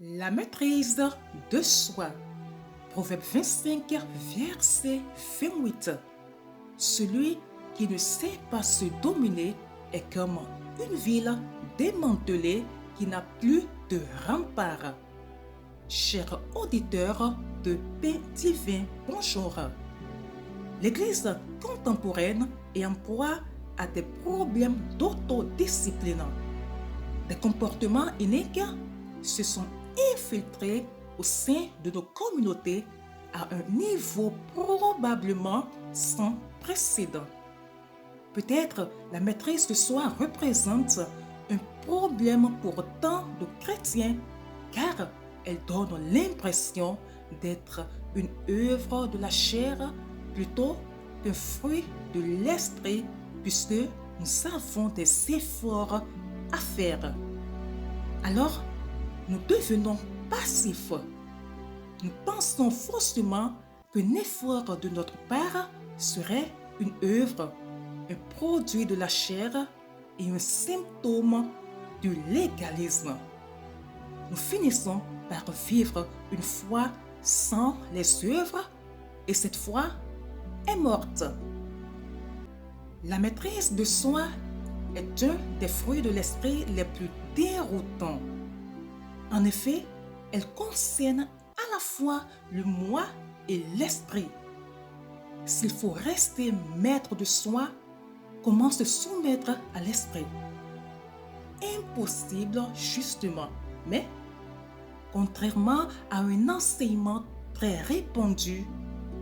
La maîtrise de soi. Proverbe 25, verset 28. Celui qui ne sait pas se dominer est comme une ville démantelée qui n'a plus de rempart. Chers auditeurs de Paix Divin, bonjour. L'Église contemporaine est en proie à des problèmes d'autodiscipline. Des comportements iniques se sont infiltrés au sein de nos communautés à un niveau probablement sans précédent. Peut-être la maîtrise de soi représente un problème pour tant de chrétiens car elle donne l'impression d'être une œuvre de la chair plutôt qu'un fruit de l'esprit puisque nous avons des efforts à faire. Alors, nous devenons passifs. Nous pensons faussement qu'un effort de notre part serait une œuvre, un produit de la chair et un symptôme du légalisme. Nous finissons par vivre une foi sans les œuvres et cette foi est morte. La maîtrise de soi est un des fruits de l'esprit les plus déroutants. En effet, elle concerne à la fois le moi et l'esprit. S'il faut rester maître de soi, comment se soumettre à l'esprit? Impossible, justement. Mais, contrairement à un enseignement très répandu,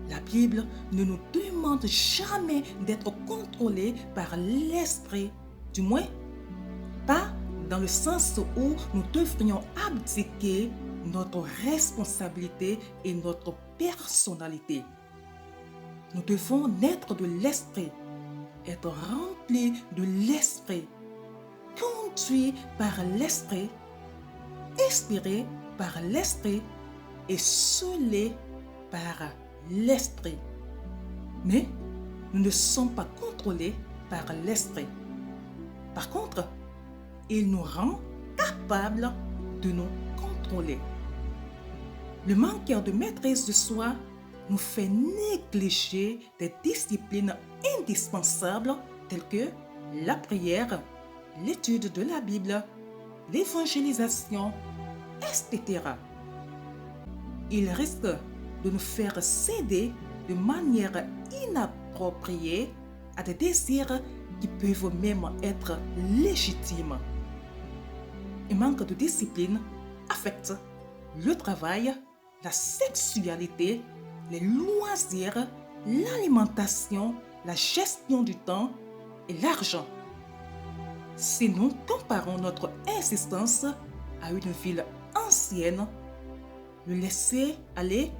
la Bible ne nous demande jamais d'être contrôlés par l'esprit, du moins pas dans le sens où nous devrions abdiquer notre responsabilité et notre personnalité. Nous devons naître de l'esprit, être remplis de l'esprit, conduits par l'esprit, inspirés par l'esprit et scellés par l'esprit. Mais nous ne sommes pas contrôlés par l'esprit. Par contre, il nous rend capables de nous contrôler. Le manque de maîtrise de soi nous fait négliger des disciplines indispensables telles que la prière, l'étude de la Bible, l'évangélisation, etc. Il risque de nous faire céder de manière inappropriée à des désirs qui peuvent même être légitimes. Un manque de discipline affecte le travail, la sexualité, les loisirs, l'alimentation, la gestion du temps et l'argent. Si nous comparons notre existence à une ville ancienne, le laisser aller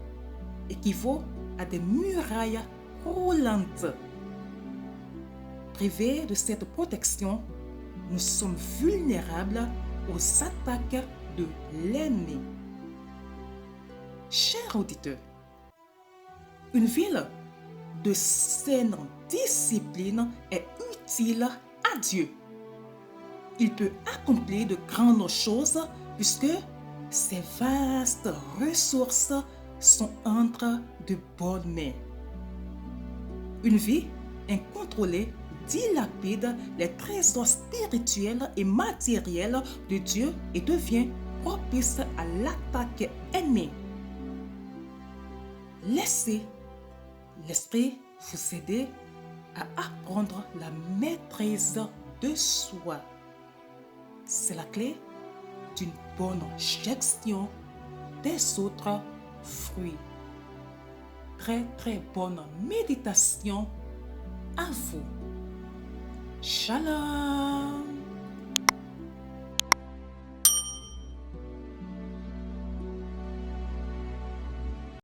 équivaut à des murailles roulantes. Privés de cette protection, nous sommes vulnérables aux attaques de l'ennemi. Chers auditeurs, une ville de saine discipline est utile à Dieu. Il peut accomplir de grandes choses puisque ses vastes ressources sont entre de bonnes mains. Une vie incontrôlée dilapide les trésors spirituels et matériels de Dieu et devient propice à l'attaque ennemie. Laissez l'esprit vous aider à apprendre la maîtrise de soi. C'est la clé d'une bonne gestion des autres fruits. Très très bonne méditation à vous. Shalom.